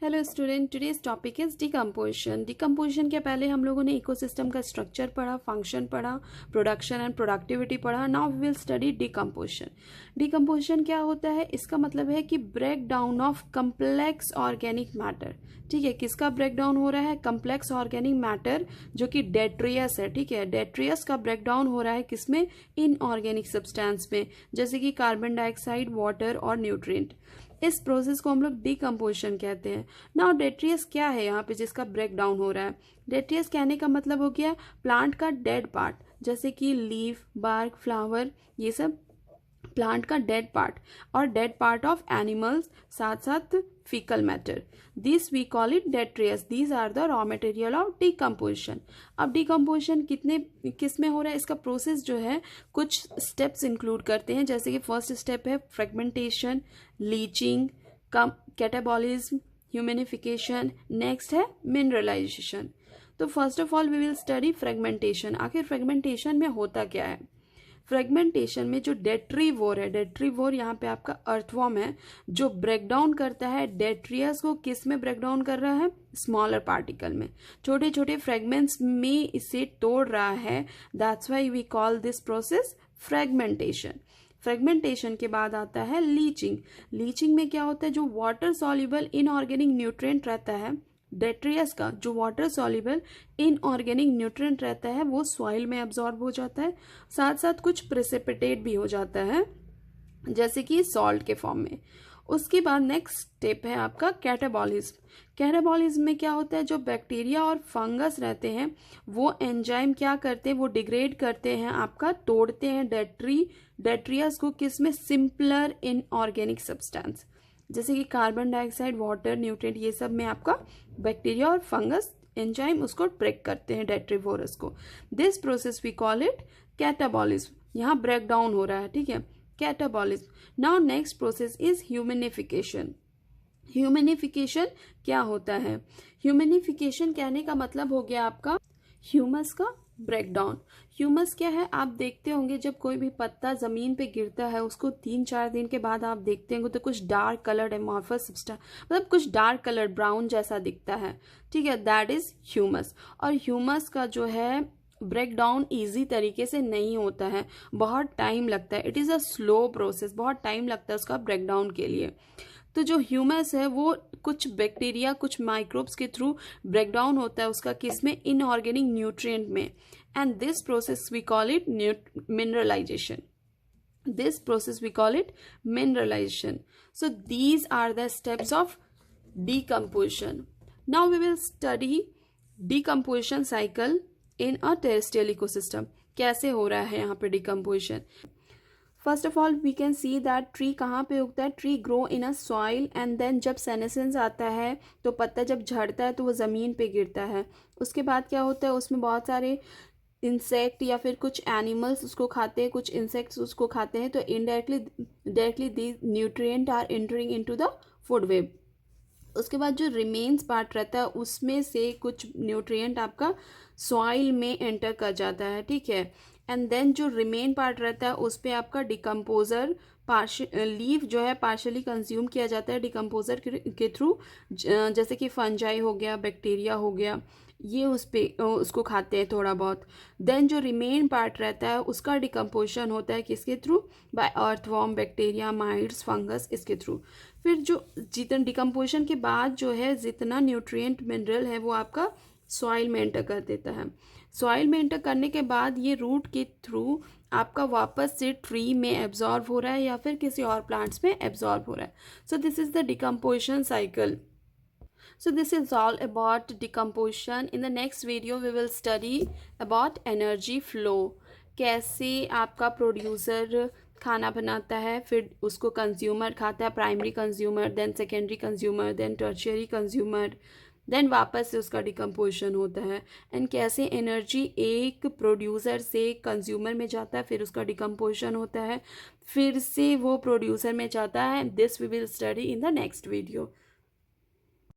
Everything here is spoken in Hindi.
Hello student, today's topic is decomposition. Decomposition के पहले हम लोगों ने इकोसिस्टम का स्ट्रक्चर पढ़ा, फंक्शन पढ़ा, प्रोडक्शन एंड प्रोडक्टिविटी पढ़ा। Now we will study decomposition. Decomposition क्या होता है? इसका मतलब है कि break down of complex organic matter. ठीक है, किसका ब्रेक डाउन हो रहा है? कम्प्लेक्स ऑर्गेनिक मैटर जो कि डेट्रियस है। ठीक है, डेट्रियस का ब्रेक डाउन हो रहा है किसमें? इनऑर्गेनिक सब्सटेंस में, जैसे कि कार्बन डाइऑक्साइड, वाटर और न्यूट्रिएंट। इस प्रोसेस को हम लोग डिकम्पोजिशन कहते हैं। नाउ डेट्रियस क्या है यहाँ पे जिसका ब्रेक डाउन हो रहा है? डेट्रियस कहने का मतलब हो गया प्लांट का डेड पार्ट, जैसे कि लीफ, बार्क, फ्लावर, ये सब प्लांट का डेड पार्ट, और डेड पार्ट ऑफ एनिमल्स, साथ साथ faecal matter. This we call it detritus. These are the raw material of decomposition. अब डिकम्पोजिशन किस में हो रहा है? इसका प्रोसेस जो है कुछ स्टेप्स इंक्लूड करते हैं, जैसे कि फर्स्ट स्टेप है fragmentation, leaching, catabolism, humification, next है मिनरलाइजेशन। तो first of all we will study fragmentation. आखिर फ्रेगमेंटेशन में होता क्या है? फ्रेगमेंटेशन में जो डेट्रीवोर है, डेट्रीवोर यहाँ पे आपका अर्थवॉर्म है, जो ब्रेक डाउन करता है डेट्रियस को। किस में ब्रेक डाउन कर रहा है? स्मॉलर पार्टिकल में, छोटे छोटे फ्रेगमेंट्स में इसे तोड़ रहा है। That's why we call this process fragmentation. Fragmentation के बाद आता है लीचिंग। लीचिंग में क्या होता है? जो वाटर सॉल्युबल इनऑर्गेनिक न्यूट्रिएंट रहता है डेट्रियस का, जो वाटर सॉल्युबल इनऑर्गेनिक न्यूट्रिएंट रहता है, वो सॉइल में एब्जॉर्ब हो जाता है, साथ साथ कुछ प्रेसिपिटेट भी हो जाता है, जैसे कि सॉल्ट के फॉर्म में। उसके बाद नेक्स्ट स्टेप है आपका कैटाबॉलिज्म। कैटाबॉलिज्म में क्या होता है? जो बैक्टीरिया और फंगस रहते हैं वो एंजाइम क्या करते हैं? वो डिग्रेड करते हैं, आपका तोड़ते हैं डेट्रियस को। किस में? सिंपलर इनऑर्गेनिक सब्सटेंस, जैसे कि कार्बन डाइऑक्साइड, वाटर, न्यूट्रिएंट, ये सब में आपका बैक्टीरिया और फंगस एंजाइम उसको ब्रेक करते हैं डेट्रीवोरस को। This process we call it catabolism. यहाँ ब्रेक डाउन हो रहा है। ठीक है, catabolism. Now next process is humification. Humification क्या होता है? ह्यूमिनिफिकेशन कहने का मतलब हो गया आपका ह्यूमस का ब्रेक डाउन। ह्यूमस क्या है? आप देखते होंगे जब कोई भी पत्ता जमीन पे गिरता है, उसको 3-4 दिन के बाद आप देखते होंगे तो कुछ डार्क कलर्ड एमॉर्फस सब्सटेंस, मतलब कुछ डार्क कलर्ड ब्राउन जैसा दिखता है। ठीक है, दैट इज ह्यूमस। और ह्यूमस का जो है ब्रेक डाउन ईजी तरीके से नहीं होता है, बहुत टाइम लगता है। It is a slow process, बहुत टाइम लगता है उसका ब्रेक डाउन के लिए। तो जो ह्यूमस है वो कुछ बैक्टीरिया, कुछ माइक्रोब्स के थ्रू ब्रेक डाउन होता है उसका, किसमें? इनऑर्गेनिक न्यूट्रिएंट में। And this process we call it mineralisation. This process we call it mineralization. So these are the steps of decomposition. Now we will study decomposition cycle in a terrestrial ecosystem. कैसे हो रहा है यहाँ पे decomposition? First of all we can see that tree कहाँ पे उगता है? Tree grow in a soil and then जब सेनेसेंस आता है तो पत्ता जब झड़ता है तो वो ज़मीन पे गिरता है। उसके बाद क्या होता है? उसमें बहुत सारे इंसेक्ट या फिर कुछ एनिमल्स उसको खाते हैं, कुछ इंसेक्ट्स उसको खाते हैं, तो directly the nutrient are entering into the food web. उसके बाद जो रिमेन्स पार्ट रहता है उसमें से कुछ न्यूट्रिएंट आपका सॉइल में एंटर कर जाता है। ठीक है, एंड देन जो रिमेन पार्ट रहता है उस पर आपका डिकम्पोजर लीफ जो है पार्शली कंज्यूम किया जाता है डिकम्पोजर के थ्रू, जैसे कि फंजाई हो गया, बैक्टीरिया हो गया, ये उसको खाते हैं थोड़ा बहुत। देन जो रिमेन पार्ट रहता है उसका डिकम्पोजिशन होता है किसके थ्रू? By earthworm, bacteria, mites, fungus, इसके थ्रू। फिर जो जितना डिकम्पोजिशन के बाद जो है जितना न्यूट्रिएंट मिनरल है वो आपका सॉइल में एंटर कर देता है। सॉइल में एंटर करने के बाद ये रूट के थ्रू आपका वापस से ट्री में एब्जॉर्ब हो रहा है या फिर किसी और प्लांट्स में एब्जॉर्ब हो रहा है। So this is the decomposition cycle. So this is all about decomposition. In the next video we will study about energy flow. कैसे आपका प्रोड्यूसर खाना बनाता है, फिर उसको कंज्यूमर खाता है, primary consumer, then secondary consumer, then tertiary consumer, then वापस से उसका डिकम्पोजिशन होता है। एंड कैसे एनर्जी एक प्रोड्यूसर से कंज्यूमर में जाता है, फिर उसका डिकम्पोजिशन होता है, फिर से वो प्रोड्यूसर में जाता है. This we will study in the next video.